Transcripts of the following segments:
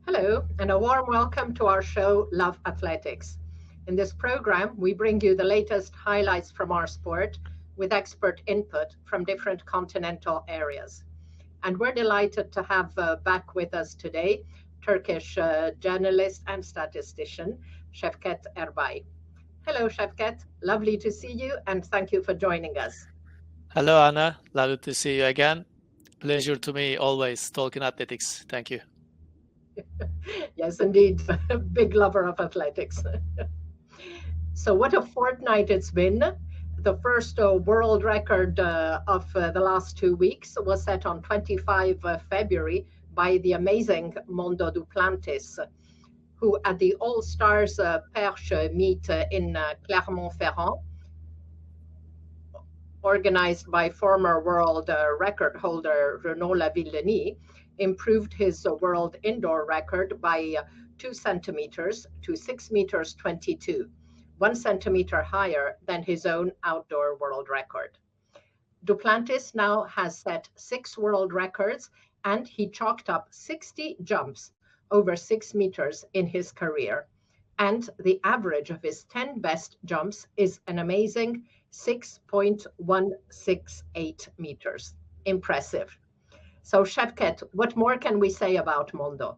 Hello, and a warm welcome to our show, Love Athletics. In this program, we bring you the latest highlights from our sport with expert input from different continental areas. And we're delighted to have back with us today Turkish journalist and statistician Sevket Erbay. Hello, Sevket. Lovely to see you, and thank you for joining us. Hello, Anna. Lovely to see you again. Pleasure to me always talking athletics. Thank you. Yes, indeed. Big lover of athletics. So what a fortnight it's been. The first world record of the last 2 weeks was set on 25 February by the amazing Mondo Duplantis, who at the All-Stars Perche meet in Clermont-Ferrand, organized by former world record holder Renaud Lavillenie, improved his world indoor record by 2 centimeters to 6 meters 22, 1 centimeter higher than his own outdoor world record. Duplantis now has set 6 world records, and he chalked up 60 jumps over 6 meters in his career. And the average of his 10 best jumps is an amazing 6.168 meters. Impressive. So, Sevket, what more can we say about Mondo?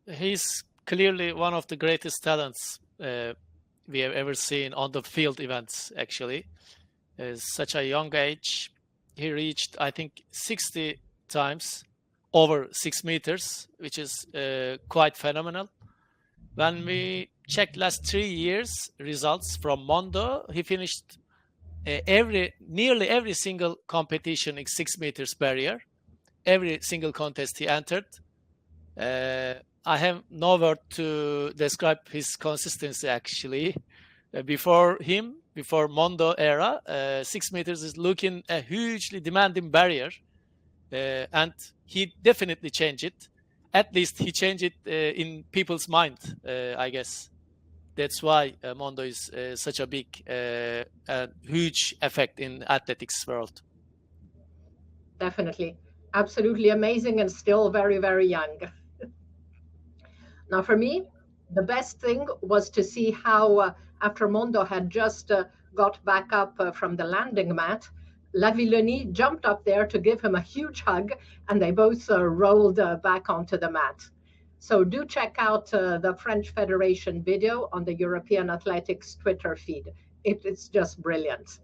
He's clearly one of the greatest talents we have ever seen on the field events, actually. Such a young age. He reached, I think, 60 times over 6 meters, which is quite phenomenal. When we checked last 3 years results from Mondo, he finished nearly every single competition in 6 meters barrier. Every single contest he entered. I have no word to describe his consistency, actually. Before Mondo era, 6 meters is looking a hugely demanding barrier. And he definitely changed it. At least he changed it in people's mind, I guess. That's why Mondo is such a big and huge effect in athletics world. Definitely. Absolutely amazing and still very, very young. Now, for me, the best thing was to see how, after Mondo had just got back up from the landing mat, Lavillenie jumped up there to give him a huge hug, and they both rolled back onto the mat. So do check out the French Federation video on the European Athletics Twitter feed. It's just brilliant.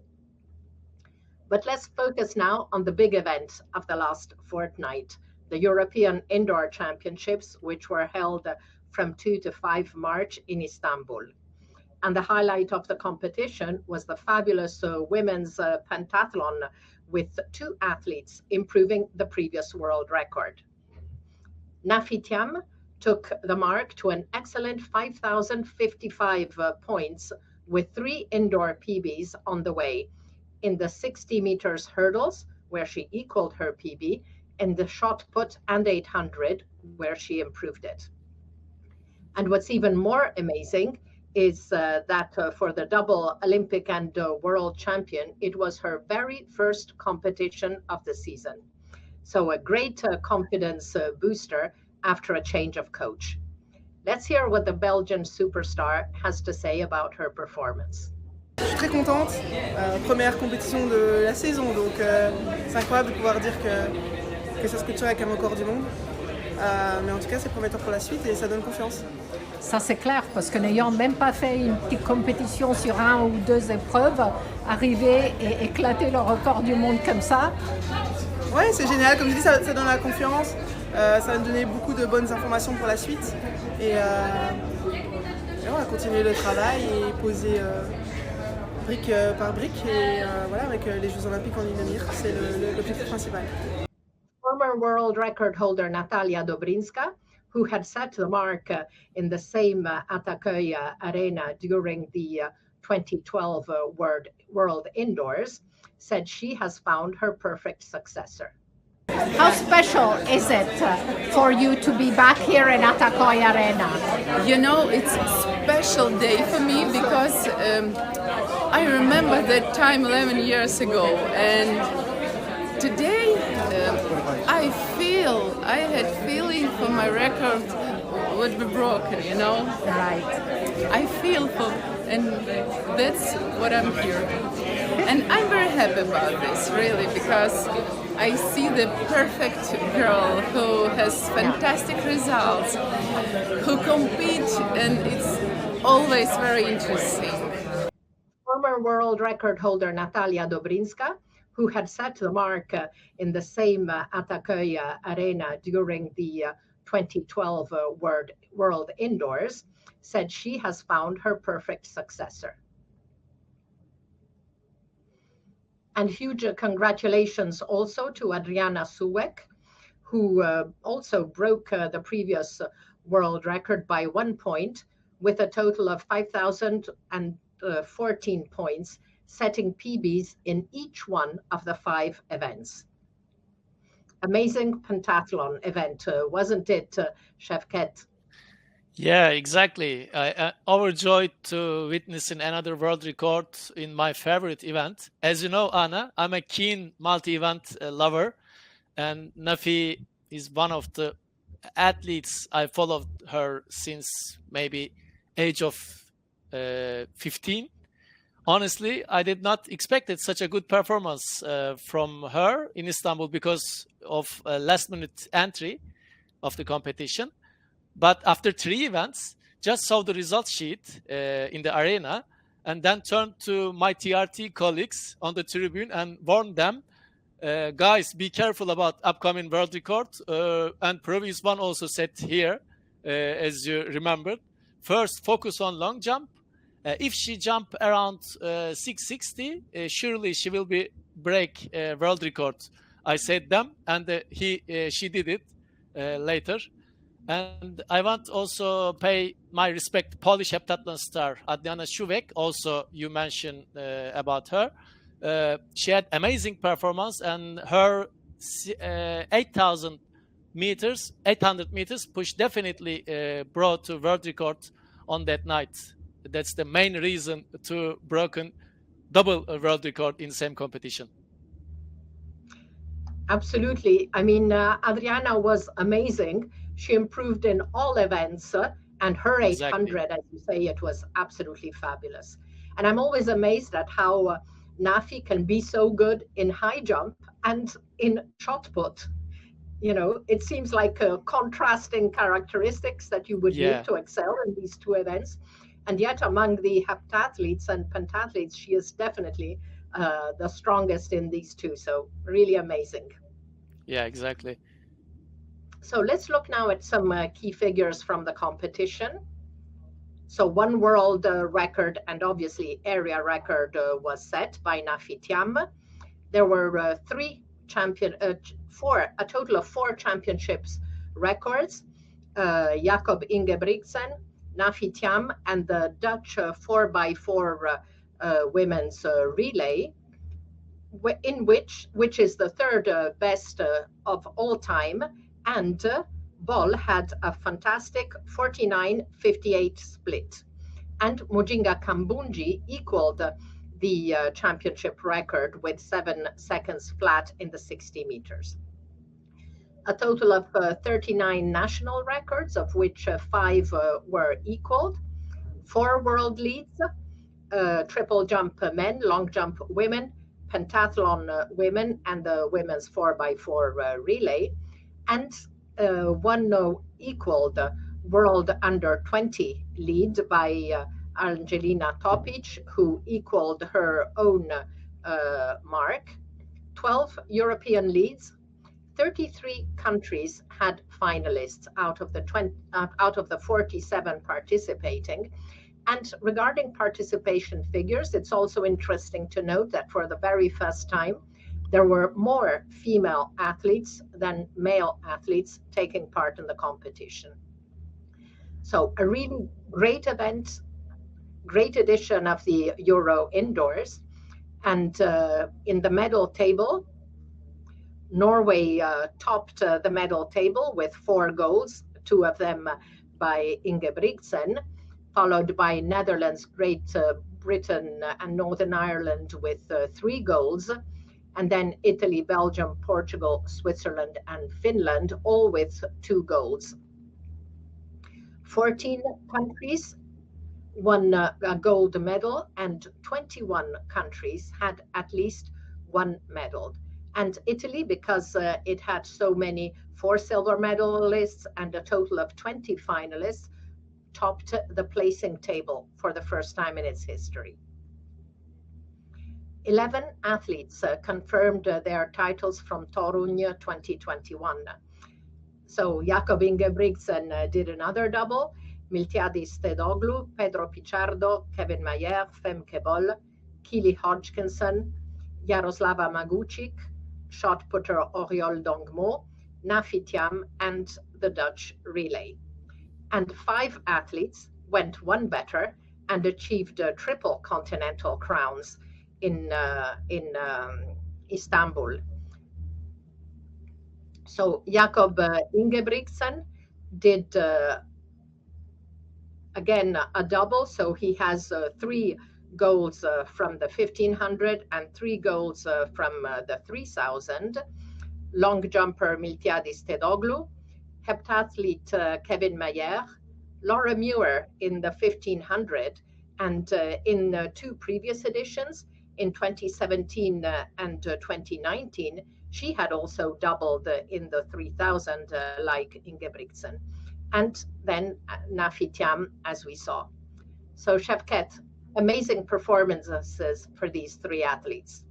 But let's focus now on the big event of the last fortnight, the European Indoor Championships, which were held from 2 to 5 March in Istanbul. And the highlight of the competition was the fabulous women's pentathlon with 2 athletes improving the previous world record. Nafi Thiam took the mark to an excellent 5,055 points with 3 indoor PBs on the way in the 60 meters hurdles, where she equaled her PB, in the shot put and 800, where she improved it. And what's even more amazing is that for the double Olympic and world champion, it was her very first competition of the season. So a great confidence booster after a change of coach. Let's hear what the Belgian superstar has to say about her performance. Je suis très contente, première compétition de la saison, donc c'est incroyable de pouvoir dire que ça se clôture avec un record du monde. Mais en tout cas, c'est prometteur pour la suite et ça donne confiance. Ça c'est clair, parce que n'ayant même pas fait une petite compétition sur 1 ou 2 épreuves, arriver et éclater le record du monde comme ça. Ouais, c'est génial, comme je dis, ça donne la confiance, ça va me donner beaucoup de bonnes informations pour la suite. Et on va continuer le travail et poser brique par brique, et voilà, avec les Jeux Olympiques en ligne de mire, c'est l'objectif principal. Former world record holder Natalia Dobrinska, who had set the mark in the same Ataköy arena during the 2012 World Indoors, said she has found her perfect successor. How special is it for you to be back here in Ataköy Arena? You know, it's a special day for me because I remember that time 11 years ago, and today I had feeling for my record would be broken, you know. Right. I feel for, and that's what I'm here. And I'm very happy about this, really, because I see the perfect girl who has fantastic results, who compete, and it's always very interesting. Former world record holder Natalia Dobrinska, who had set the mark in the same Ataköy arena during the 2012 World Indoors, said she has found her perfect successor. And huge congratulations also to Adriana Suwek, who also broke the previous world record by 1 point with a total of 5,014 points, setting PBs in each one of the 5 events. Amazing pentathlon event, wasn't it, Sevket? Yeah, exactly. I overjoyed to witnessing another world record in my favorite event. As you know, Anna, I'm a keen multi-event lover, and Nafi is one of the athletes. I followed her since maybe age of 15. Honestly, I did not expect such a good performance from her in Istanbul because of a last-minute entry of the competition. But after 3 events, just saw the result sheet in the arena and then turned to my TRT colleagues on the tribune and warned them, guys, be careful about upcoming world record. And previous one also said here, as you remembered, first focus on long jump. If she jump around 660, surely she will break world record. I said them, and she did it later. And I want also pay my respect Polish heptathlon star Adriana Suwek. Also, you mentioned about her. She had amazing performance, and her 800 meters push definitely brought to world record on that night. That's the main reason to broken double world record in same competition. Absolutely. I mean, Adriana was amazing. She improved in all events, and her 800, as you say, it was absolutely fabulous. And I'm always amazed at how Nafi can be so good in high jump and in shot put. You know, it seems like contrasting characteristics that you would need to excel in these 2 events. And yet among the heptathletes and pentathletes, she is definitely the strongest in these 2. So really amazing. Yeah, exactly. So let's look now at some key figures from the competition. So 1 world record and obviously area record was set by Nafi Thiam. There were a total of 4 championships records. Jakob Ingebrigtsen, Nafi Thiam, and the Dutch 4x4 women's relay, which is the 3rd best of all time. And Bol had a fantastic 49-58 split. And Mujinga Kambunji equaled the championship record with 7 seconds flat in the 60 meters. A total of 39 national records, of which 5 were equaled. 4 world leads, triple jump men, long jump women, pentathlon women, and the women's 4x4 relay. And 1 equaled world under 20 lead by Angelina Topic, who equaled her own mark. 12 European leads. 33 countries had finalists out of the 47 participating. And regarding participation figures, it's also interesting to note that for the very first time, there were more female athletes than male athletes taking part in the competition. So a really great event, great edition of the Euro Indoors. And in the medal table, Norway topped the medal table with 4 golds, 2 of them by Ingebrigtsen, followed by Netherlands, Great Britain, and Northern Ireland with 3 golds. And then Italy, Belgium, Portugal, Switzerland, and Finland, all with 2 golds. 14 countries won a gold medal, and 21 countries had at least 1 medal. And Italy, because it had so many 4 silver medalists and a total of 20 finalists, topped the placing table for the first time in its history. 11 athletes confirmed their titles from Torun 2021. So Jakob Ingebrigtsen did another double. Miltiadis Tedoglu, Pedro Pichardo, Kevin Mayer, Femke Bol, Kili Hodgkinson, Jaroslava Magucic, shot putter Oriol Dongmo, Nafi Thiam, and the Dutch relay. And 5 athletes went one better and achieved triple continental crowns in Istanbul. So Jakob Ingebrigtsen did again a double, so he has 3 golds from the 1500 and 3 golds from the 3000. Long jumper Miltiadis Tedoglu, heptathlete Kevin Mayer, Laura Muir in the 1500, and in 2 previous editions, in 2017 and 2019, she had also doubled in the 3000 like Ingebrigtsen. And then Nafi Thiam, as we saw. So Sevket, amazing performances for these 3 athletes.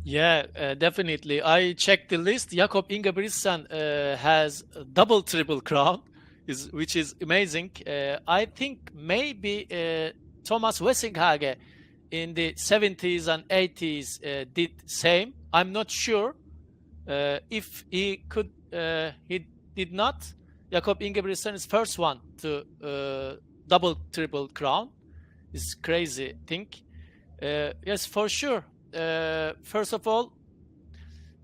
Yeah, definitely. I checked the list. Jakob Ingebrigtsen has a double triple crown, which is amazing. I think maybe Thomas Wessinghage in the 70s and 80s did same. I'm not sure if he could. He did not. Jakob Ingebrigtsen is first one to double triple crown. It's crazy thing. Yes, for sure. First of all,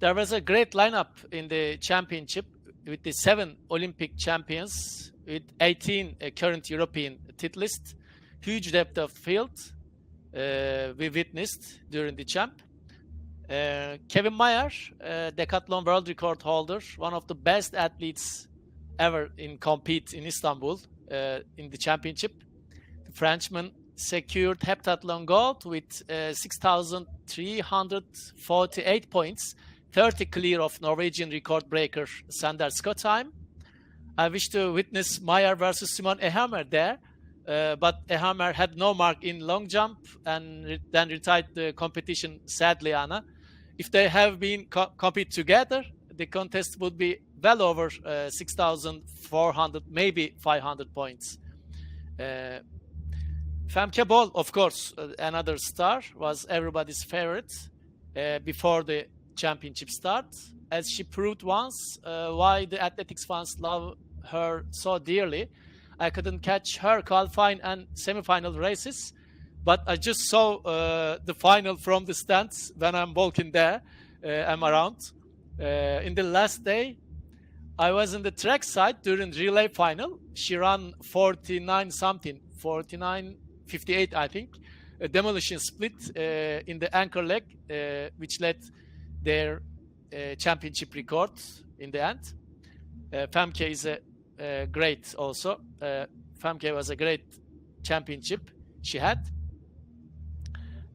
there was a great lineup in the championship with the 7 Olympic champions with 18 current European titleists. Huge depth of field we witnessed during the champ. Kevin Mayer, decathlon world record holder, one of the best athletes ever in compete in Istanbul in the championship. The Frenchman secured heptathlon gold with 6,348 points, 30 clear of Norwegian record breaker Sander Skottheim. I wish to witness Meyer versus Simon Ehammer there, but Ehammer had no mark in long jump and then retired the competition, sadly, Anna. If they have been compete together, the contest would be well over 6,400, maybe 500 points. Femke Bol, of course, another star, was everybody's favorite before the championship start, as she proved once why the athletics fans love her so dearly. I couldn't catch her qualifying and semi-final races, but I just saw the final from the stands when I'm walking there. I'm around. In the last day, I was in the track side during relay final. She ran 49 something, 49.58, I think. A demolition split in the anchor leg, which led their championship record in the end. Femke is a great also. Femke was a great championship she had.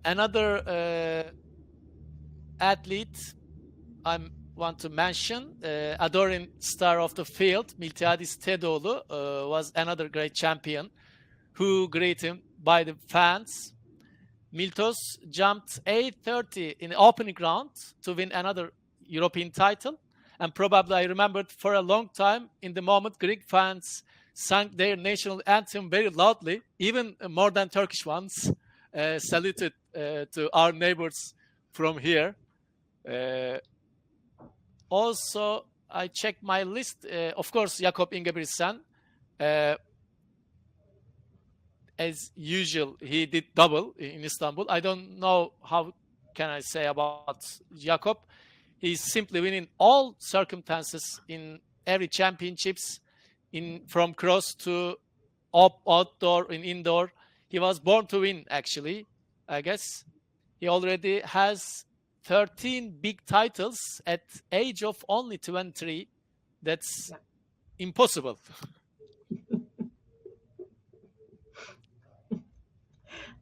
Another athlete I want to mention, adoring star of the field, Miltiadis Tedoglu, was another great champion who greeted him by the fans. Miltos jumped 8:30 in the opening round to win another European title. And probably I remembered for a long time in the moment Greek fans sang their national anthem very loudly, even more than Turkish ones, saluted to our neighbors from here. Also, I checked my list. Of course, Jakob Ingebrigtsen. As usual, he did double in Istanbul. I don't know how can I say about Jakob. He's simply winning all circumstances in every championships, from cross to outdoor and indoor. He was born to win, actually, I guess. He already has 13 big titles at age of only 23. That's impossible.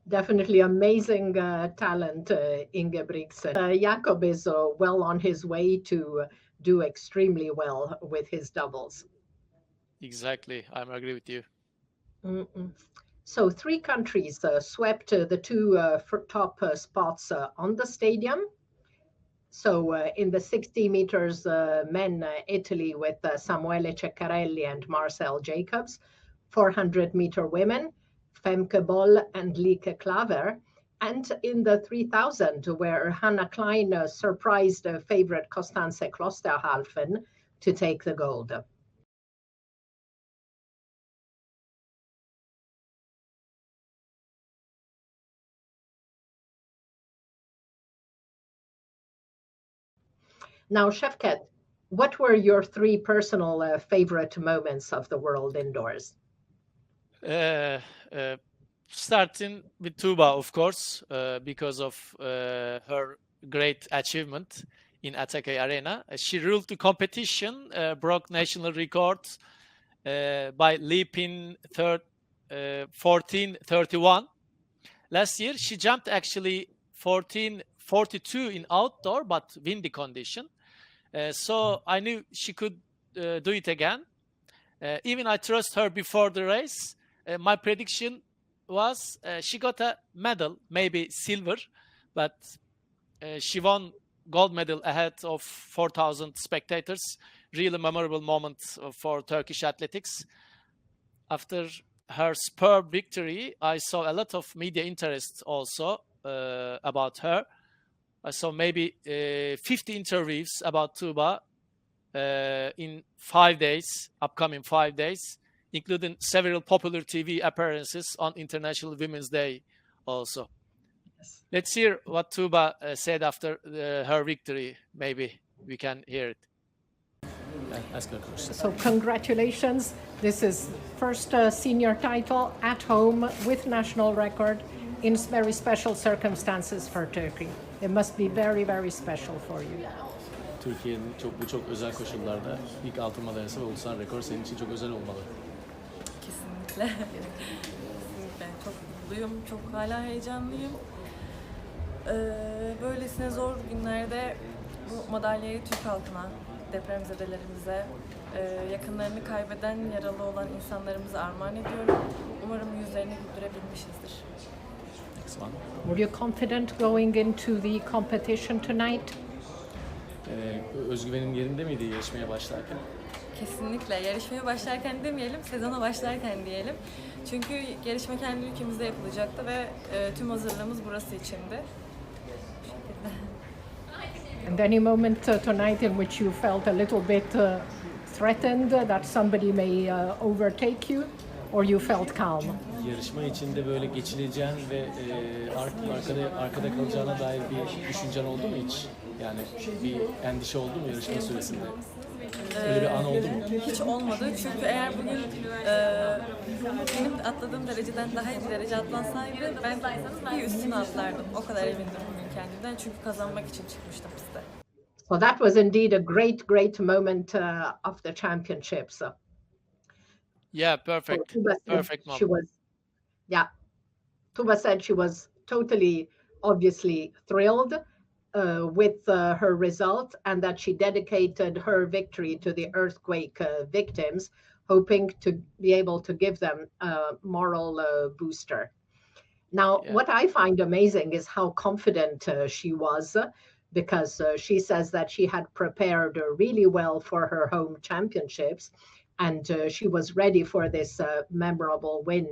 Definitely amazing talent, Ingebrigtsen. Jakob is well on his way to do extremely well with his doubles. Exactly, I agree with you. Mm-mm. So 3 countries swept the 2 top spots on the stadium. So in the 60 meters men, Italy with Samuele Ceccarelli and Marcel Jacobs. 400-meter women, Femke Boll and Lieke Klaver. And in the 3000, where Hannah Klein surprised favorite Constance Klosterhalfen to take the gold. Now, Sevket, what were your 3 personal favorite moments of the World Indoors? Starting with Tuba, of course, because of her great achievement in Atake Arena. She ruled the competition, broke national records by leaping 14:31. Last year, she jumped actually 14:42 in outdoor, but windy condition. So I knew she could do it again. Even I trust her before the race. My prediction was she got a medal, maybe silver, but she won gold medal ahead of 4,000 spectators. Really memorable moment for Turkish athletics. After her superb victory, I saw a lot of media interest also about her. I saw maybe 50 interviews about Tuba in 5 days, upcoming 5 days, including several popular TV appearances on International Women's Day also. Yes. Let's hear what Tuba said after her victory. Maybe we can hear it. Ask her question. So congratulations. This is first senior title at home with national record in very special circumstances for Turkey. It must be very, very special for you. Türkiye'nin bu çok özel koşullarda ilk altın madalyası ve ulusal rekor senin için çok özel olmalı. Kesinlikle. Kesinlikle. Çok mutluyum, çok hala heyecanlıyım. Böylesine zor günlerde bu madalyayı Türk halkına, depremzedelerimize, yakınlarını kaybeden, yaralı olan insanlarımıza armağan ediyorum. Umarım yüzlerini güldürebilmişizdir. Next one. Were you confident going into the competition tonight? Özgüvenin yerinde miydi yarışmaya başlarken? Kesinlikle. Yarışmaya başlarken demeyelim, sezona başlarken diyelim. Çünkü yarışma kendi ülkemizde yapılacaktı ve tüm hazırlığımız burası içindi. Bu şekilde. And any moment tonight in which you felt a little bit threatened that somebody may overtake you, or you felt calm? Yarışma içinde böyle geçileceğin ve arkada kalacağına dair bir düşüncen oldu mu hiç? Yani bir endişe oldu mu yarışma süresinde? Öyle bir an oldu mu? Hiç olmadı çünkü eğer bugün benim atladığım dereceden daha iyi bir derece atlansaydı ben bir üstüne atlardım. O kadar emindim bugün kendimden çünkü kazanmak için çıkmıştım piste. So that was indeed a great, great moment of the championships. Yeah, perfect. Perfect moment. Tuba said she was totally, obviously thrilled with her result and that she dedicated her victory to the earthquake victims, hoping to be able to give them a moral booster. Now, what I find amazing is how confident she was, because she says that she had prepared really well for her home championships and she was ready for this memorable win.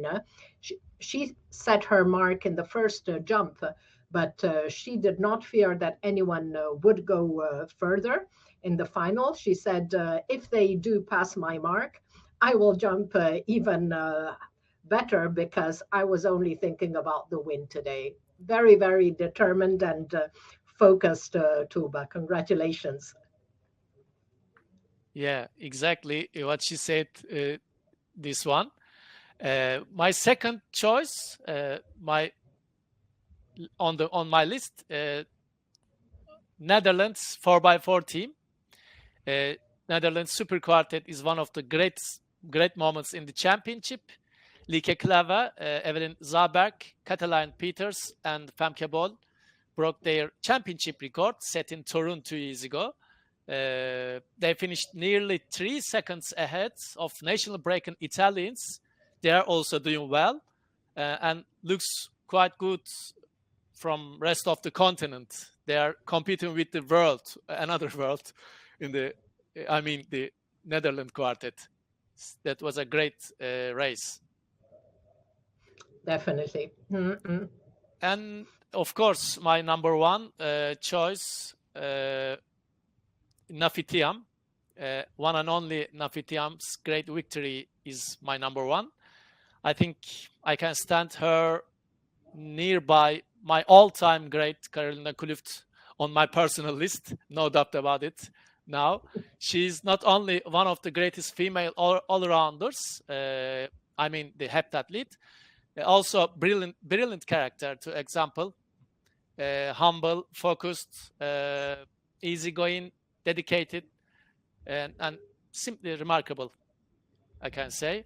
She set her mark in the first jump, but she did not fear that anyone would go further in the final. She said, if they do pass my mark, I will jump even better because I was only thinking about the win today. Very, very determined and focused, Tuba. Congratulations. Yeah, exactly what she said, this one. My second choice, on my list, Netherlands 4x4 team. Netherlands Super Quartet is one of the great moments in the championship. Lieke Klave, Evelyn Zaberg, Cataline Peters, and Femke Bol broke their championship record set in Torun 2 years ago. They finished nearly 3 seconds ahead of national breaking Italians. They are also doing well and looks quite good from rest of the continent. They are competing with the world, another world, the Netherlands quartet. That was a great race. Definitely. Mm-hmm. And of course, my number one choice, Nafi Thiam. One and only Nafi Thiam's great victory is my number one. I think I can stand her nearby my all-time great Karolina Klüft on my personal list, no doubt about it. Now, she's not only one of the greatest female all-rounders, the heptathlete, also brilliant character. To example, humble, focused, easygoing, dedicated, and simply remarkable, I can say.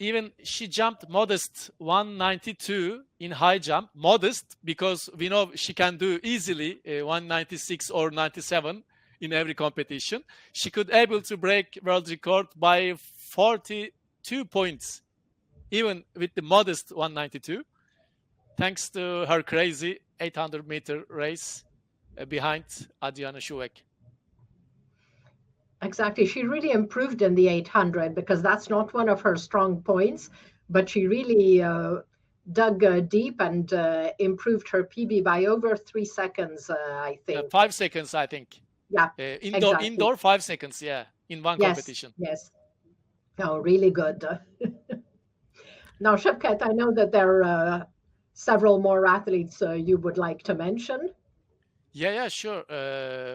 Even she jumped modest 192 in high jump. Modest because we know she can do easily 196 or 97 in every competition. She could able to break world record by 42 points, even with the modest 192, thanks to her crazy 800-meter race behind Adriana Schuwek. Exactly. She really improved in the 800 because that's not one of her strong points, but she really dug deep and improved her PB by over 3 seconds, I think. 5 seconds, I think. Yeah. Indoor 5 seconds, yeah, in one competition. Yes. Oh, really good. Now, Sevket, I know that there are several more athletes you would like to mention. Yeah, sure.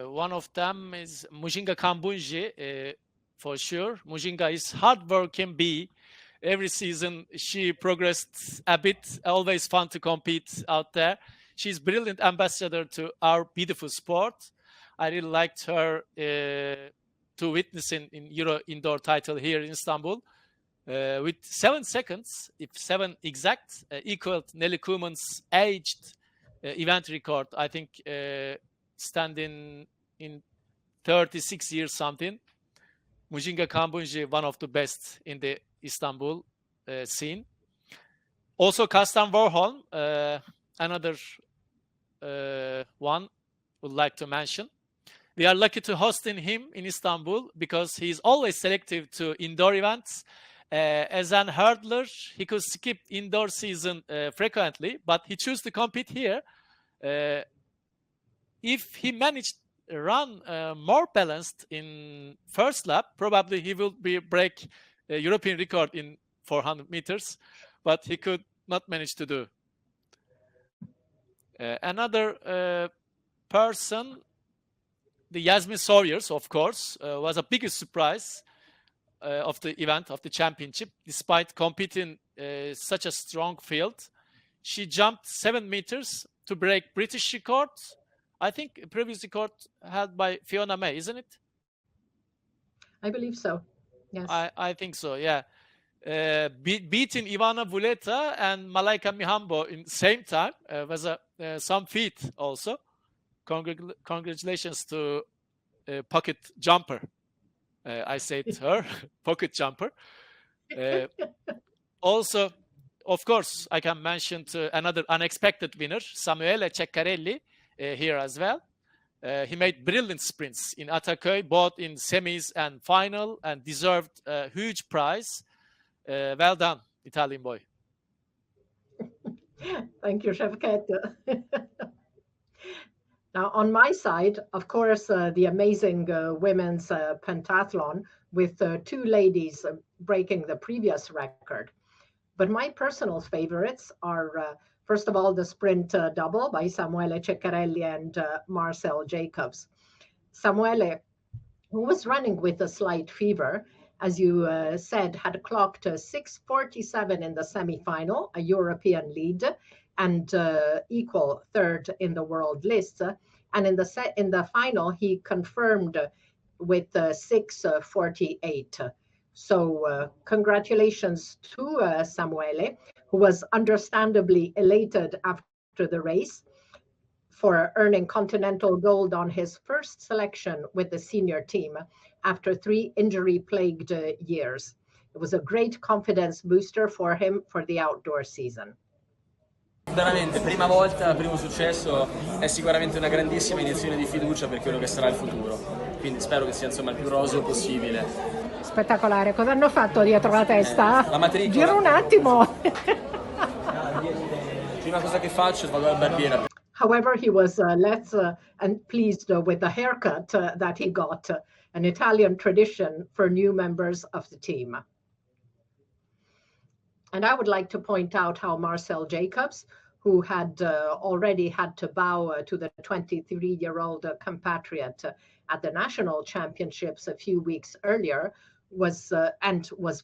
One of them is Mujinga Kambunji, for sure. Mujinga is hard-working bee. Every season she progressed a bit. Always fun to compete out there. She's brilliant ambassador to our beautiful sport. I really liked her to witness in Euro indoor title here in Istanbul. With 7 seconds, if 7 exact, equaled Nelly Koeman's aged event record, I think standing in 36 years something. Mujinga Kambunji, one of the best in the Istanbul scene. Also Kastan Warholm, another one would like to mention. We are lucky to host him in Istanbul because he's always selective to indoor events. As an hurdler, he could skip indoor season frequently, but he chose to compete here. If he managed to run more balanced in first lap, probably he will break a European record in 400 meters, but he could not manage to do. Another person, the Yasmin Sawyers, of course, was a biggest surprise of the event, of the championship. Despite competing such a strong field, she jumped 7 meters to break British record. I think a previous record held by Fiona May, isn't it? I believe so. Yes. I think so, yeah. Beating Ivana Vuleta and Malaika Mihambo in the same time was some feat also. Congratulations to pocket jumper. I said her, pocket jumper. Also, of course, I can mention another unexpected winner, Samuele Ceccarelli, here as well. He made brilliant sprints in Ataköy, both in semis and final, and deserved a huge prize. Well done, Italian boy. Thank you, Sevket. Now, on my side, of course, the amazing women's pentathlon with 2 ladies breaking the previous record. But my personal favorites are, first of all, the sprint double by Samuele Ceccarelli and Marcel Jacobs. Samuele, who was running with a slight fever, as you said, had clocked 6:47 in the semifinal, a European lead, and equal third in the world list. And in the final, he confirmed with 6:48. So congratulations to Samuele, who was understandably elated after the race for earning continental gold on his first selection with the senior team after 3 injury-plagued years. It was a great confidence booster for him for the outdoor season. Veramente, prima volta, primo successo, è sicuramente una grandissima iniezione di fiducia per quello che sarà il futuro. Quindi spero che sia insomma il più roseo possibile. Spettacolare, cosa hanno fatto dietro la testa? La matricola. Gira un attimo. Prima cosa che faccio è vado al barbiere. However, he was less and pleased with the haircut that he got, an Italian tradition for new members of the team. And I would like to point out how Marcel Jacobs, who had already had to bow to the 23-year-old compatriot at the national championships a few weeks earlier, was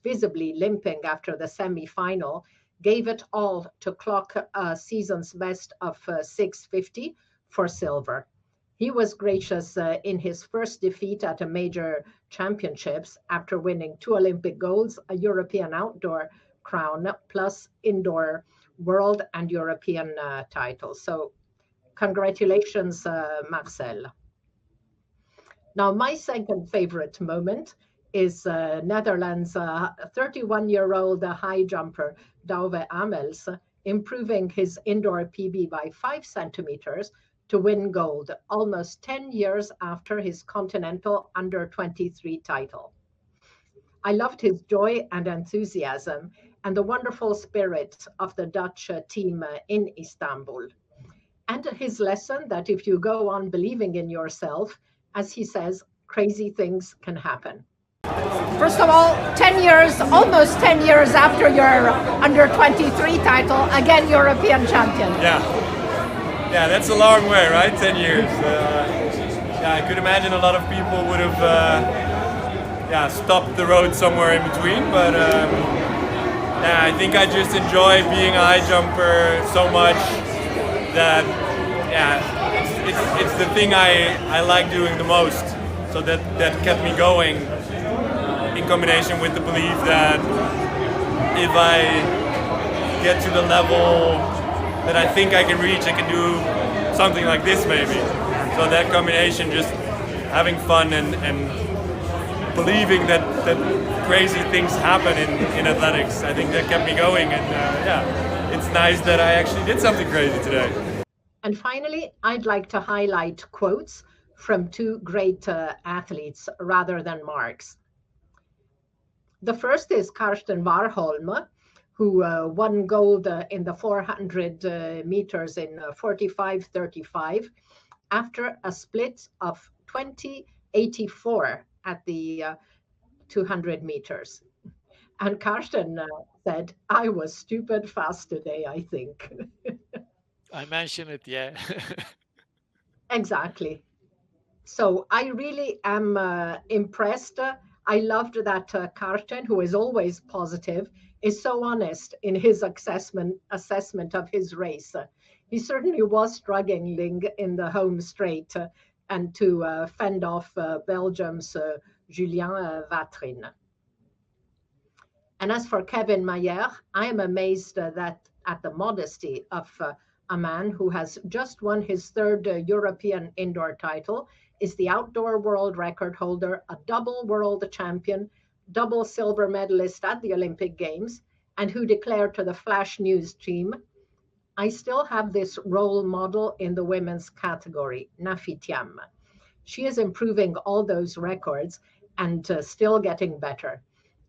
visibly limping after the semi-final, gave it all to clock a season's best of 6:50 for silver. He was gracious in his first defeat at a major championships after winning 2 Olympic golds, a European outdoor crown, plus indoor world and European titles. So congratulations, Marcel. Now, my second favorite moment is Netherlands' 31-year-old high jumper, Douwe Amels, improving his indoor PB by 5 centimeters to win gold almost 10 years after his continental under-23 title. I loved his joy and enthusiasm and the wonderful spirit of the Dutch team in Istanbul. And his lesson that if you go on believing in yourself, as he says, crazy things can happen. First of all, 10 years, almost 10 years after your under-23 title, again European champion. Yeah, that's a long way, right? 10 years. I could imagine a lot of people would have stopped the road somewhere in between, but I think I just enjoy being a high jumper so much that it's the thing I like doing the most. So that kept me going, in combination with the belief that if I get to the level that I think I can reach, I can do something like this maybe. So that combination, just having fun and believing that crazy things happen in athletics, I think that kept me going. And it's nice that I actually did something crazy today. And finally, I'd like to highlight quotes from 2 great athletes rather than marks. The first is Karsten Warholm, who won gold in the 400 meters in 45:35 after a split of 20:84 at the 200 meters. And Karsten said, "I was stupid fast today, I think." I mentioned it, yeah. Exactly. So I really am impressed. I loved that Karsten, who is always positive, is so honest in his assessment of his race. He certainly was struggling in the home straight and to fend off Belgium's Julien Vatrin. And as for Kevin Mayer, I am amazed at the modesty of a man who has just won his 3rd European indoor title, is the outdoor world record holder, a double world champion, double silver medalist at the Olympic Games, and who declared to the Flash News team, "I still have this role model in the women's category, Nafi Thiam. She is improving all those records and still getting better."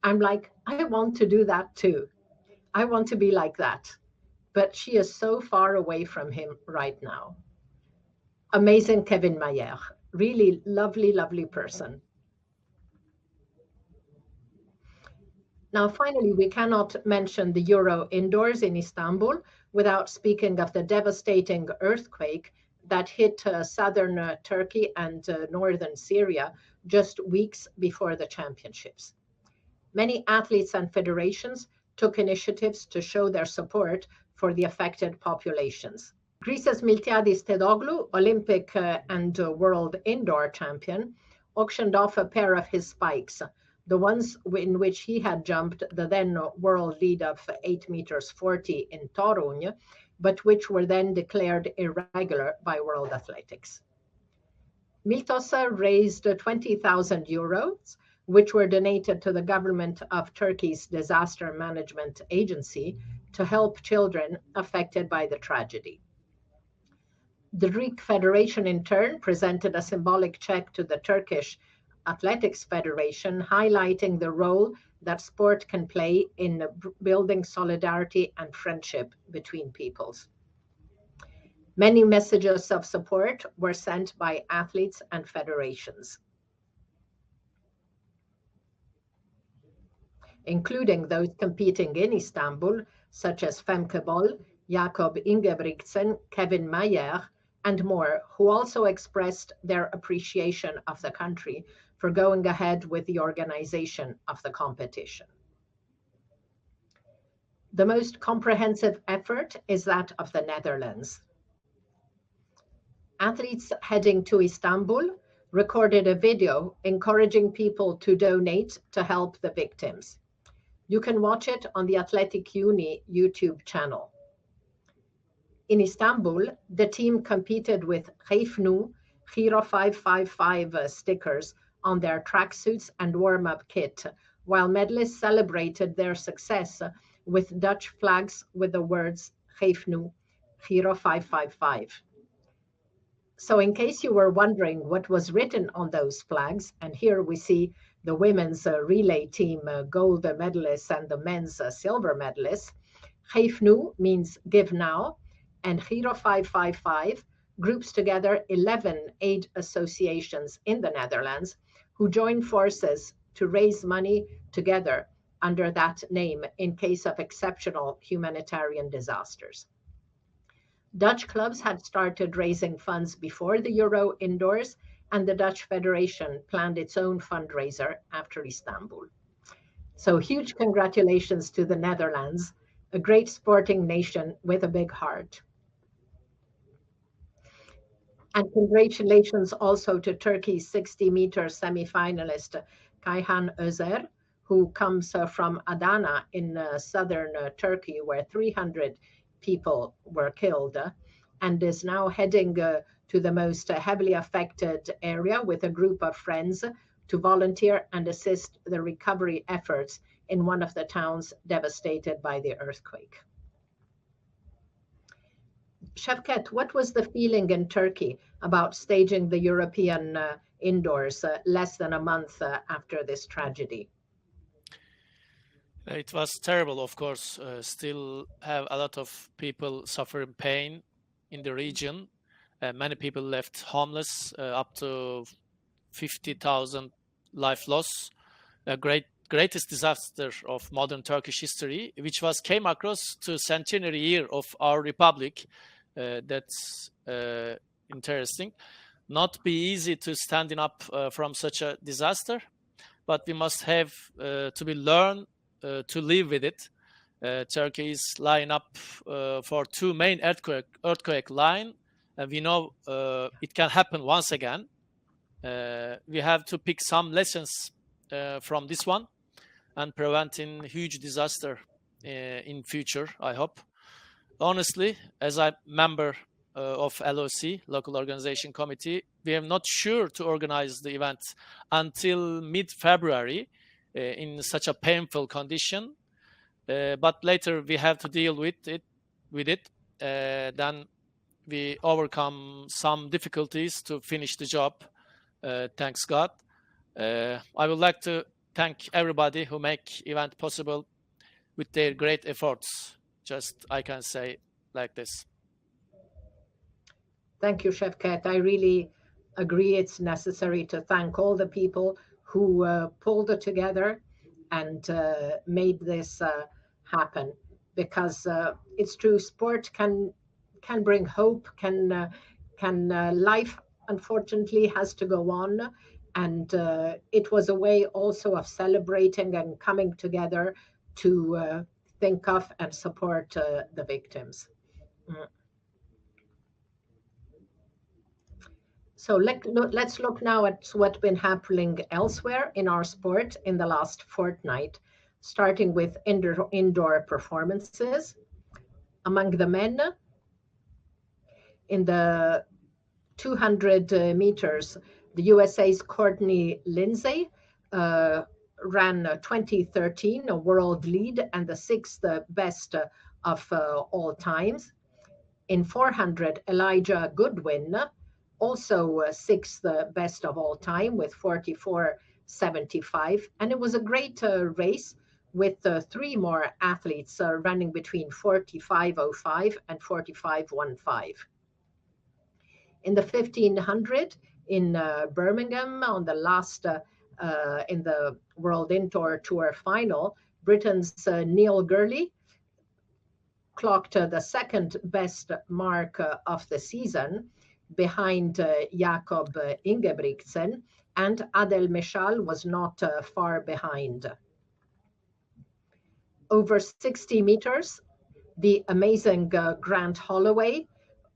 I'm like, I want to do that too. I want to be like that. But she is so far away from him right now. Amazing Kevin Mayer. Really lovely, lovely person. Now, finally, we cannot mention the Euro indoors in Istanbul without speaking of the devastating earthquake that hit southern Turkey and northern Syria just weeks before the championships. Many athletes and federations took initiatives to show their support for the affected populations. Greece's Miltiadis Tedoglu, Olympic and world indoor champion, auctioned off a pair of his spikes, the ones in which he had jumped the then world lead of 8 meters 40 in Toruń, but which were then declared irregular by World Athletics. Miltos raised 20,000 euros, which were donated to the government of Turkey's disaster management agency to help children affected by the tragedy. The Greek Federation, in turn, presented a symbolic check to the Turkish Athletics Federation, highlighting the role that sport can play in building solidarity and friendship between peoples. Many messages of support were sent by athletes and federations, including those competing in Istanbul, such as Femke Bol, Jakob Ingebrigtsen, Kevin Mayer, and more, who also expressed their appreciation of the country for going ahead with the organization of the competition. The most comprehensive effort is that of the Netherlands. Athletes heading to Istanbul recorded a video encouraging people to donate to help the victims. You can watch it on the Athletic Uni YouTube channel. In Istanbul, the team competed with Geef Nu Giro 555 stickers on their tracksuits and warm-up kit, while medalists celebrated their success with Dutch flags with the words Geef Nu Giro 555. So in case you were wondering what was written on those flags, and here we see the women's relay team gold medalists and the men's silver medalists, Geef Nu means give now, and Giro 555 groups together 11 aid associations in the Netherlands who join forces to raise money together under that name in case of exceptional humanitarian disasters. Dutch clubs had started raising funds before the Euro indoors, and the Dutch Federation planned its own fundraiser after Istanbul. So huge congratulations to the Netherlands, a great sporting nation with a big heart. And congratulations also to Turkey's 60-meter semi-finalist Kayhan Özer, who comes from Adana in southern Turkey, where 300 people were killed, and is now heading to the most heavily affected area with a group of friends to volunteer and assist the recovery efforts in one of the towns devastated by the earthquake. Sevket, what was the feeling in Turkey about staging the European indoors less than a month after this tragedy? It was terrible, of course. Still have a lot of people suffering pain in the region. Many people left homeless, up to 50,000 life loss. A greatest disaster of modern Turkish history, which came across to centenary year of our republic. That's interesting. Not be easy to standing up from such a disaster, but we must have to be learn to live with it. Turkey is lining up for two main earthquake line, and we know it can happen once again. We have to pick some lessons from this one and preventing huge disaster in future, I hope. Honestly, as a member of LOC, Local Organization Committee, we are not sure to organize the event until mid-February in such a painful condition. But later we have to deal with it. Then we overcome some difficulties to finish the job. Thanks God. I would like to thank everybody who make event possible with their great efforts. Just I can say like this. Thank you, Sevket. I really agree it's necessary to thank all the people who pulled it together and made this happen, because it's true, sport can bring hope, life unfortunately has to go on, and it was a way also of celebrating and coming together to think of and support the victims. So let's look now at what's been happening elsewhere in our sport in the last fortnight, starting with indoor performances. Among the men, in the 200 meters, the USA's Courtney Lindsay ran 2013, a world lead and the sixth best of all times. In 400, Elijah Goodwin, also sixth best of all time with 44.75. And it was a great race with three more athletes running between 45.05 and 45.15. In the 1500 in Birmingham, on the last in the World Indoor Tour final, Britain's Neil Gurley clocked the second best mark of the season behind Jakob Ingebrigtsen, and Adel Meshal was not far behind. Over 60 meters, the amazing Grant Holloway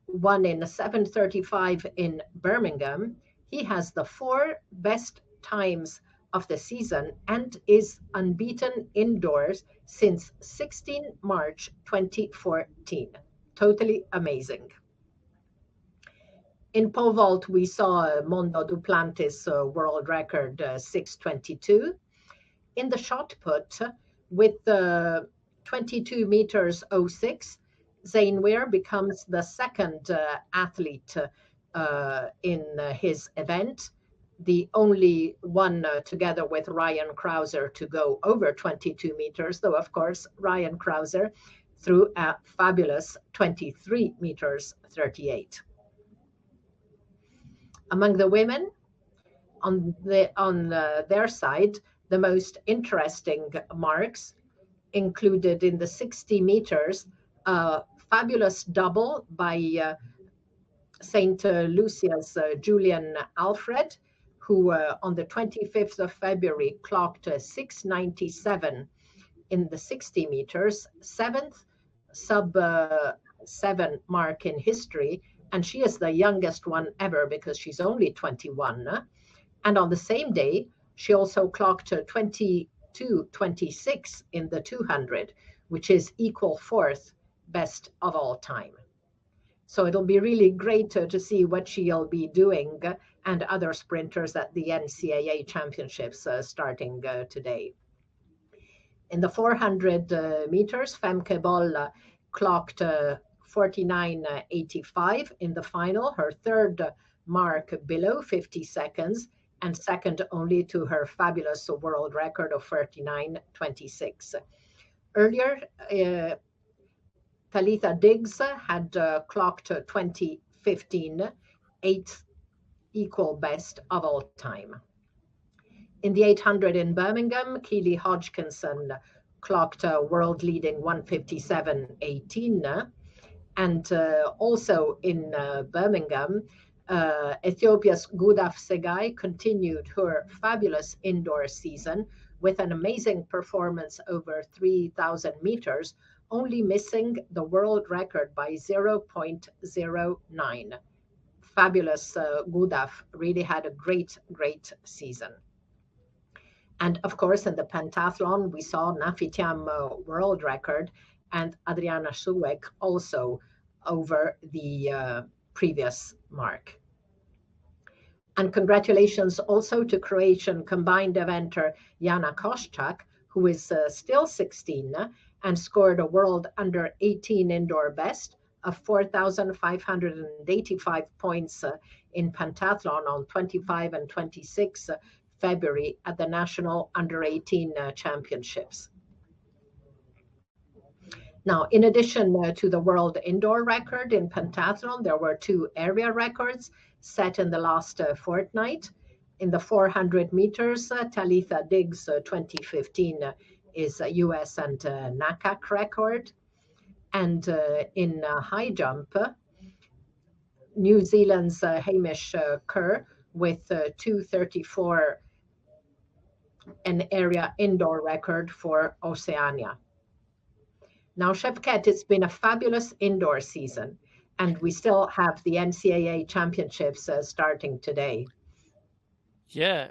won in 7:35 in Birmingham. He has the four best times of the season and is unbeaten indoors since 16 March 2014. Totally amazing. In pole vault, we saw Mondo Duplantis world record 6:22. In the shot put, with 22 meters 06, Zane Weir becomes the second athlete in his event, the only one together with Ryan Krauser to go over 22 meters, though of course Ryan Krauser threw a fabulous 23 meters 38. Among the women, on their side, the most interesting marks included in the 60 meters, a fabulous double by St. Lucia's Julian Alfred, who on the 25th of February clocked 6:97 in the 60 meters, seventh sub-7 mark in history, and she is the youngest one ever because she's only 21. And on the same day, she also clocked 22:26 in the 200, which is equal fourth best of all time. So it'll be really great to see what she'll be doing and other sprinters at the NCAA championships starting today. In the 400 meters, Femke Bol clocked 49.85 in the final, her third mark below 50 seconds, and second only to her fabulous world record of 49.26. Earlier, Talitha Diggs had clocked 20:15, eighth equal best of all time. In the 800 in Birmingham, Keely Hodgkinson clocked a world-leading 1:57.18. And also in Birmingham, Ethiopia's Gudaf Segai continued her fabulous indoor season with an amazing performance over 3,000 meters, only missing the world record by 0.09. Fabulous Gudaf really had a great season. And of course, in the pentathlon, we saw Nafitiam world record and Adriana Schuwek also over the previous mark. And congratulations also to Croatian combined eventer Jana Koschak, who is still 16 and scored a world under 18 indoor best of 4,585 points in pentathlon on 25 and 26 February at the National Under 18 Championships. Now, in addition to the world indoor record in pentathlon, there were two area records set in the last fortnight. In the 400 meters, Talitha Diggs 2015 is a US and NACAC record. And in high jump, New Zealand's Hamish Kerr with 2:34, an area indoor record for Oceania. Now, Sevket, it's been a fabulous indoor season, and we still have the NCAA championships starting today. Yeah,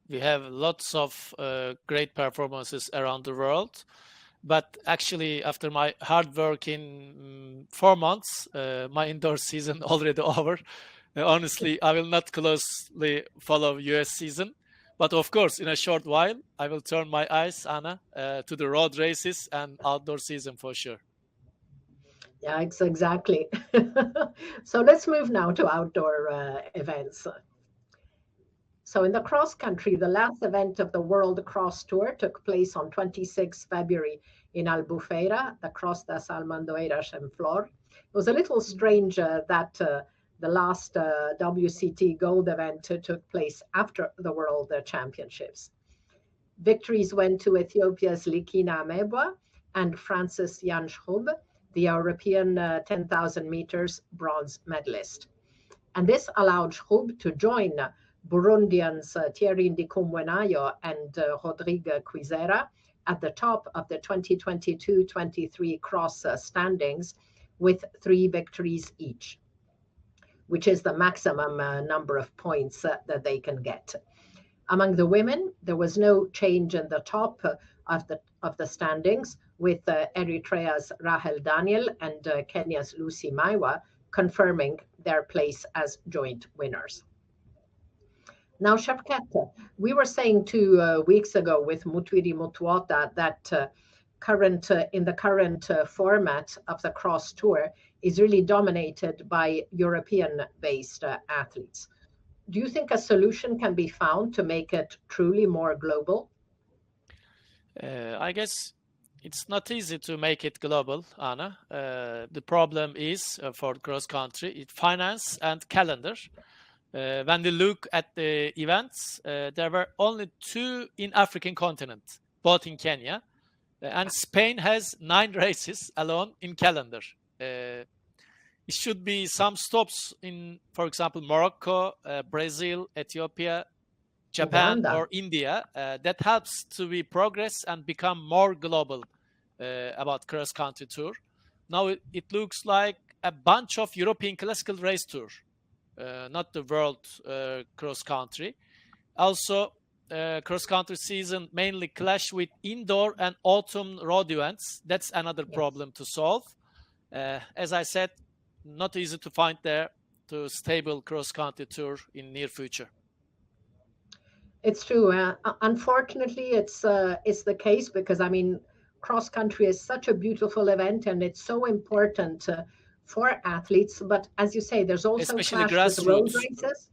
we have lots of great performances around the world. But actually, after my hard work in 4 months, my indoor season already over. Honestly, I will not closely follow US season. But of course, in a short while, I will turn my eyes, Anna, to the road races and outdoor season for sure. Yeah, exactly. So let's move now to outdoor events. So in the cross country, the last event of the World Cross Tour took place on 26 February in Albufeira, the Cross das Almendoeiras en Flor. It was a little strange that the last WCT Gold event took place after the World Championships. Victories went to Ethiopia's Likina Amebwa and Francis Jan Schub, the European 10,000 meters bronze medalist. And this allowed Schub to join Burundians Thierry Ndikumwenayo and Rodrigue Quizera at the top of the 2022-23 cross standings with 3 victories each, which is the maximum number of points that they can get. Among the women, there was no change in the top of the standings, with Eritrea's Rahel Daniel and Kenya's Lucy Maiwa confirming their place as joint winners. Now, Sevket, we were saying 2 weeks ago with Mutwiri Mutwata that in the current format of the cross tour is really dominated by European-based athletes. Do you think a solution can be found to make it truly more global? I guess it's not easy to make it global, Anna. The problem is for cross country, it's finance and calendar. When we look at the events, there were only 2 in African continent, both in Kenya, and Spain has 9 races alone in calendar. It should be some stops in, for example, Morocco, Brazil, Ethiopia, Japan, Uganda, or India. That helps to be progress and become more global about cross-country tour. Now it looks like a bunch of European classical race tour, not the world cross-country. Also, cross-country season mainly clash with indoor and autumn road events. That's another problem to solve. As I said, not easy to find there to stable cross-country tour in near future. It's true. Unfortunately, it's the case because I mean, cross country is such a beautiful event and it's so important for athletes. But as you say, there's also especially clash with road races.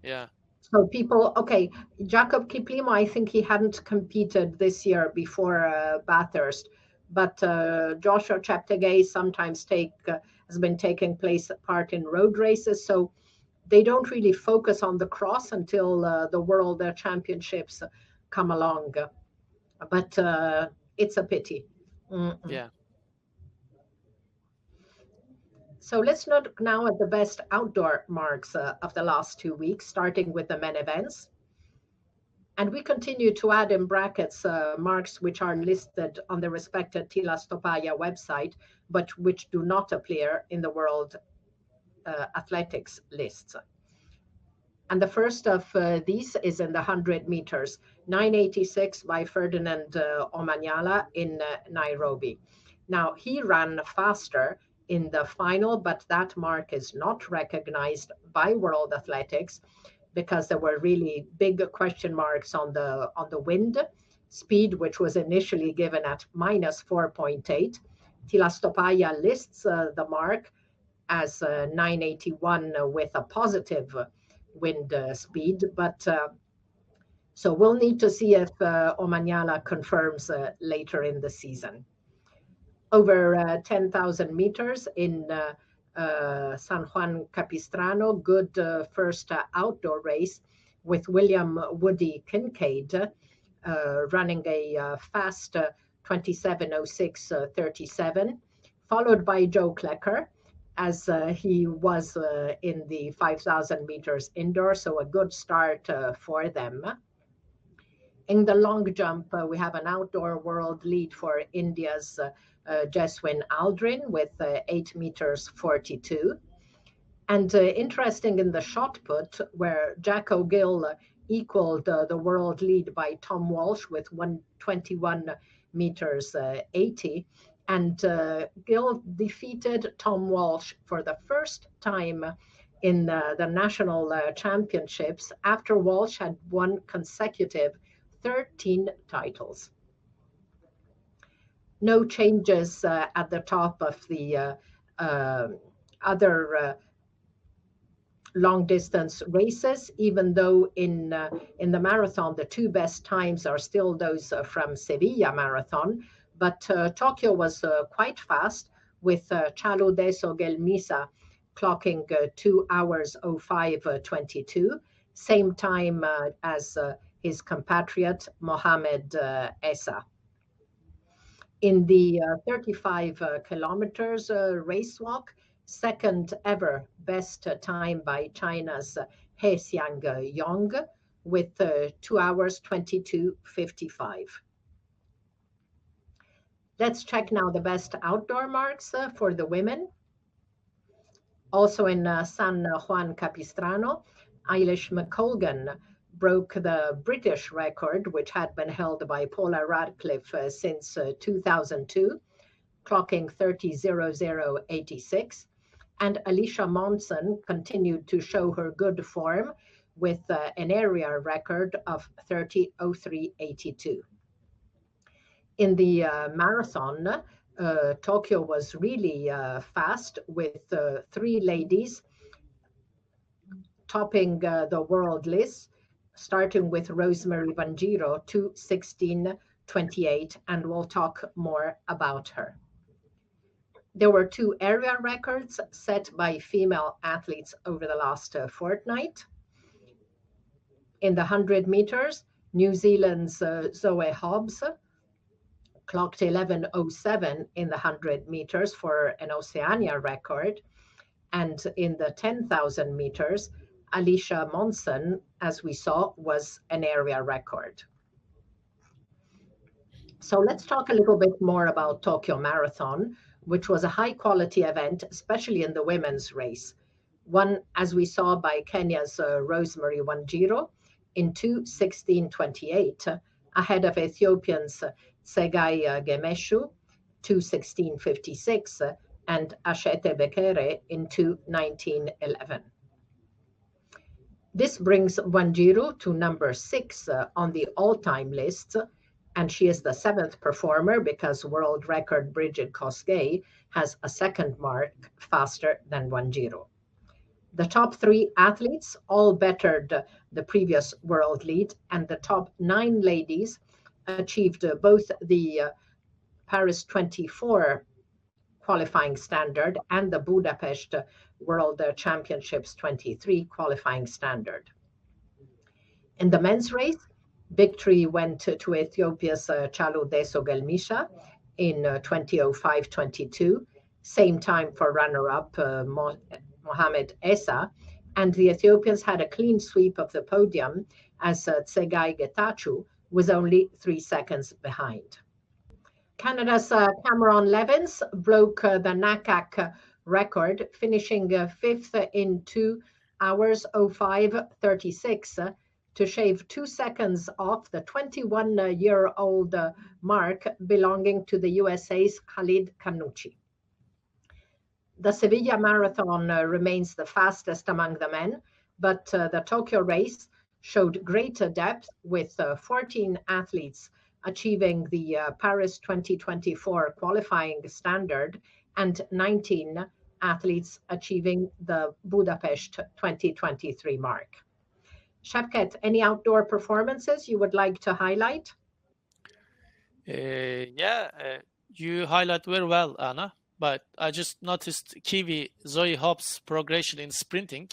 Yeah. So people, okay, Jacob Kiplimo, I think he hadn't competed this year before Bathurst, but Joshua Cheptegei sometimes has been taking part in road races. So they don't really focus on the cross until the World Championships come along. But it's a pity. Yeah. So let's look now at the best outdoor marks of the last 2 weeks, starting with the men events. And we continue to add in brackets marks which are listed on the respected Tilastopaya website, but which do not appear in the World Athletics lists. And the first of these is in the 100 meters, 986 by Ferdinand Omanyala in Nairobi. Now, he ran faster in the final, but that mark is not recognized by World Athletics because there were really big question marks on the wind speed, which was initially given at minus 4.8. Tilastopaya lists the mark as 981 with a positive wind speed, but so we'll need to see if Omanyala confirms later in the season. Over 10,000 meters in San Juan Capistrano, good first outdoor race with William Woody Kincaid running a fast 27:06:37, followed by Joe Klecker as he was in the 5,000 meters indoor, so a good start for them. In the long jump, we have an outdoor world lead for India's Jeswin Aldrin with 8 meters 42. And interesting in the shot put, where Jacko Gill equaled the world lead by Tom Walsh with 121 meters 80. And Gill defeated Tom Walsh for the first time in the national championships after Walsh had won consecutive 13 titles. No changes at the top of the other long distance races, even though in the marathon, the two best times are still those from Sevilla Marathon. But Tokyo was quite fast with Chalo Deso Gelmisa clocking 2 hours 05:22, same time as his compatriot Mohamed Essa. In the 35 kilometers race walk, second ever best time by China's He Xiang Yong with 2 hours 22:55. Let's check now the best outdoor marks for the women. Also in San Juan Capistrano, Eilish McColgan broke the British record, which had been held by Paula Radcliffe since 2002, clocking 30:00:86. And Alicia Monson continued to show her good form with an area record of 30:03:82. In the marathon, Tokyo was really fast with 3 ladies topping the world list, starting with Rosemary Vanjiro, 2:16:28, and we'll talk more about her. There were 2 area records set by female athletes over the last fortnight. In the 100 meters, New Zealand's Zoe Hobbs clocked 11:07 in the 100 meters for an Oceania record. And in the 10,000 meters, Alicia Monson, as we saw, was an area record. So let's talk a little bit more about Tokyo Marathon, which was a high quality event, especially in the women's race. Won, as we saw, by Kenya's Rosemary Wanjiru in 2:16:28, ahead of Ethiopians Tsegai Gemeshu, 2:16:56, and Ashete Bekere in 2:19:11. This brings Wanjiru to number 6 on the all-time list, and she is the 7th performer because world record Bridget Kosgei has a second mark faster than Wanjiru. The top 3 athletes all bettered the previous world lead, and the top 9 ladies achieved both the Paris 24 qualifying standard and the Budapest World Championships 23 qualifying standard. In the men's race, victory went to Ethiopia's Chalo Deso Gelmisha in 20:05:22, same time for runner-up Mohamed Essa, and the Ethiopians had a clean sweep of the podium as Tsegai Getachew was only 3 seconds behind. Canada's Cameron Levins broke the NACAC record, finishing 5th in 2 hours 05:36 to shave 2 seconds off the 21-year-old mark belonging to the USA's Khalid Kanuchi. The Sevilla Marathon remains the fastest among the men, but the Tokyo race showed greater depth with 14 athletes achieving the Paris 2024 qualifying standard and 19 athletes achieving the Budapest 2023 mark. Sevket, any outdoor performances you would like to highlight? You highlight very well, Anna, but I just noticed Kiwi Zoe Hobbs' progression in sprinting.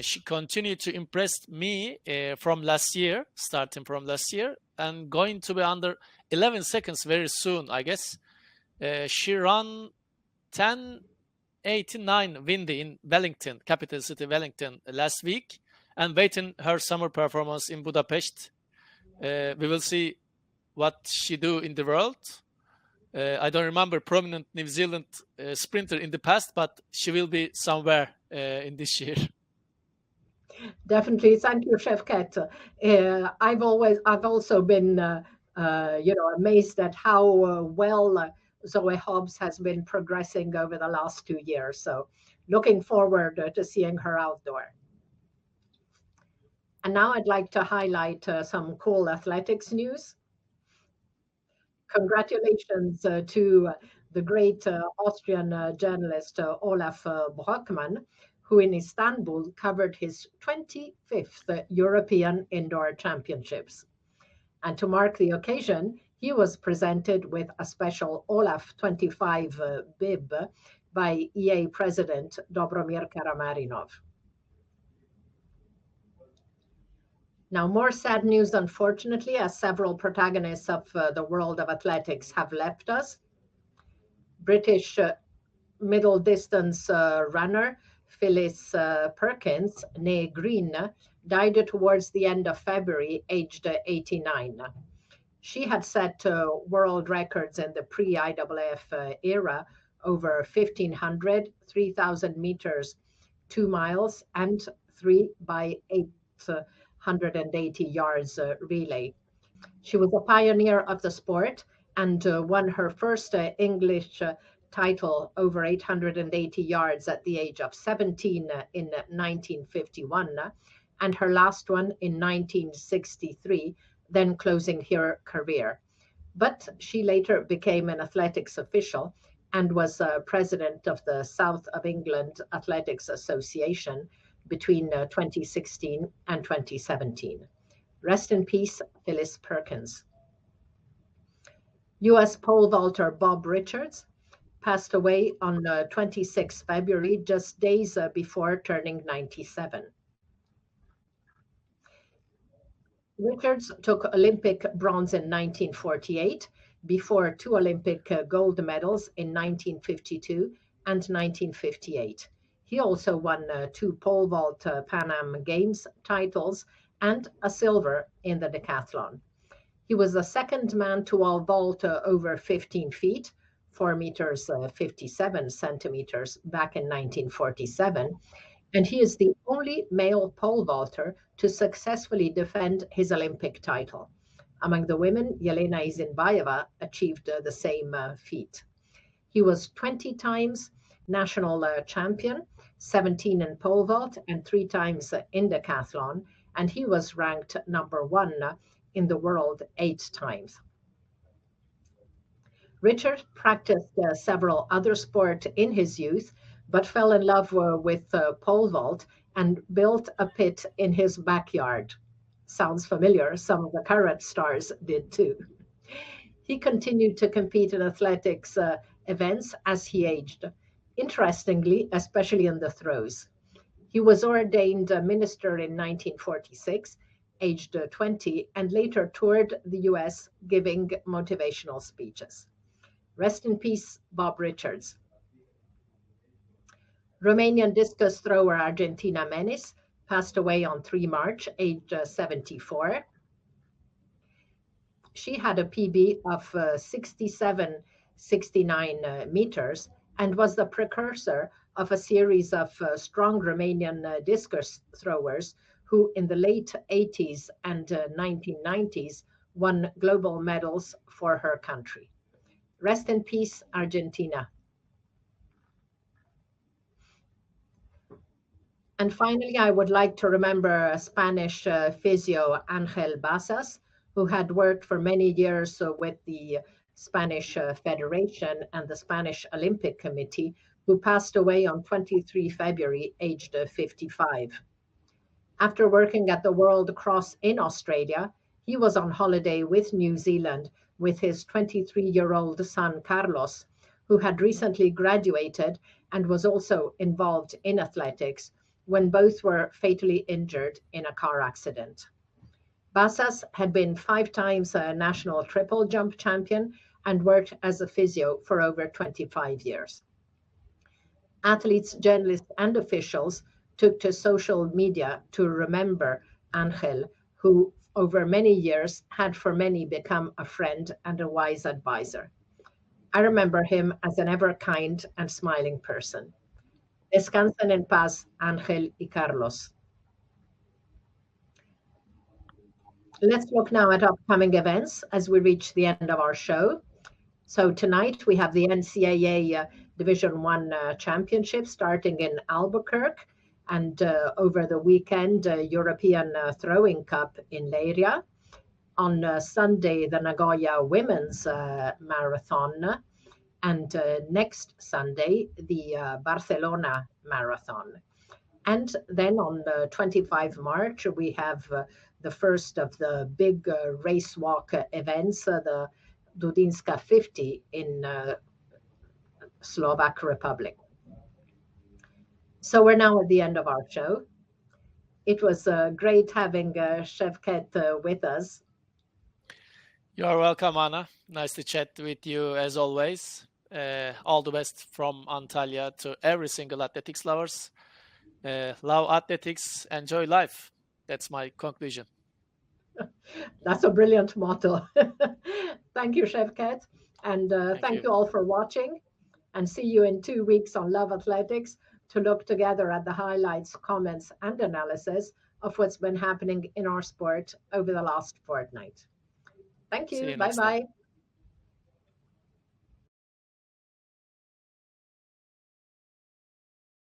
She continued to impress me from last year, starting from last year, and going to be under 11 seconds very soon, I guess. She ran 10:89 windy in Wellington, capital city Wellington, last week, and waiting her summer performance in Budapest. We will see what she do in the world. I don't remember prominent New Zealand sprinter in the past, but she will be somewhere in this year. Definitely, thank you, Sevket. I've also been, amazed at how well Zoe Hobbs has been progressing over the last 2 years. So, looking forward to seeing her outdoor. And now I'd like to highlight some cool athletics news. Congratulations to the great Austrian journalist Olaf Brockmann, who in Istanbul covered his 25th European Indoor Championships. And to mark the occasion, he was presented with a special Olaf 25 bib by EA President Dobromir Karamarinov. Now, more sad news, unfortunately, as several protagonists of the world of athletics have left us. British middle distance runner Phyllis Perkins, née Green, died towards the end of February, aged 89. She had set world records in the pre-IAAF era over 1,500, 3,000 meters, 2 miles, and 3 by 880 yards relay. She was a pioneer of the sport and won her first English title over 880 yards at the age of 17 in 1951, and her last one in 1963, then closing her career. But she later became an athletics official and was president of the South of England Athletics Association between 2016 and 2017. Rest in peace, Phyllis Perkins. US pole vaulter Bob Richards passed away on 26 February, just days before turning 97. Richards took Olympic bronze in 1948, before 2 Olympic gold medals in 1952 and 1958. He also won 2 pole vault Pan Am Games titles and a silver in the decathlon. He was the second man to all vault over 15 feet, 4 meters 57 centimeters back in 1947, and he is the only male pole vaulter to successfully defend his Olympic title. Among the women, Yelena Isinbayeva achieved the same feat. He was 20 times national champion, 17 in pole vault and 3 times in decathlon, and he was ranked number 1 in the world 8 times. Richard practiced several other sports in his youth, but fell in love with pole vault and built a pit in his backyard. Sounds familiar, some of the current stars did too. He continued to compete in athletics events as he aged, interestingly, especially in the throws. He was ordained a minister in 1946, aged 20, and later toured the US giving motivational speeches. Rest in peace, Bob Richards. Romanian discus thrower Argentina Menis passed away on 3 March, aged 74. She had a PB of 67-69 meters and was the precursor of a series of strong Romanian discus throwers who in the late 80s and 1990s won global medals for her country. Rest in peace, Argentina. And finally, I would like to remember Spanish physio Ángel Basas, who had worked for many years with the Spanish Federation and the Spanish Olympic Committee, who passed away on 23 February, aged 55. After working at the World Cross in Australia, he was on holiday with New Zealand with his 23-year-old son, Carlos, who had recently graduated and was also involved in athletics, when both were fatally injured in a car accident. Basas had been 5 times a national triple jump champion and worked as a physio for over 25 years. Athletes, journalists, and officials took to social media to remember Ángel, who over many years, had for many become a friend and a wise advisor. I remember him as an ever kind and smiling person. Descansen en paz, Ángel y Carlos. Let's look now at upcoming events as we reach the end of our show. So tonight we have the NCAA Division I Championship starting in Albuquerque, and over the weekend, European Throwing Cup in Leiria. On Sunday, the Nagoya Women's Marathon, and next Sunday, the Barcelona Marathon. And then on 25 March, we have the first of the big race walk events, the Dudinska 50 in Slovak Republic. So we're now at the end of our show. It was great having Sevket with us. You're welcome, Anna. Nice to chat with you as always. All the best from Antalya to every single athletics lovers. Love athletics, enjoy life. That's my conclusion. That's a brilliant motto. Thank you, Sevket. And thank you all for watching. And see you in 2 weeks on Love Athletics to look together at the highlights, comments, and analysis of what's been happening in our sport over the last fortnight. Thank you. Bye-bye.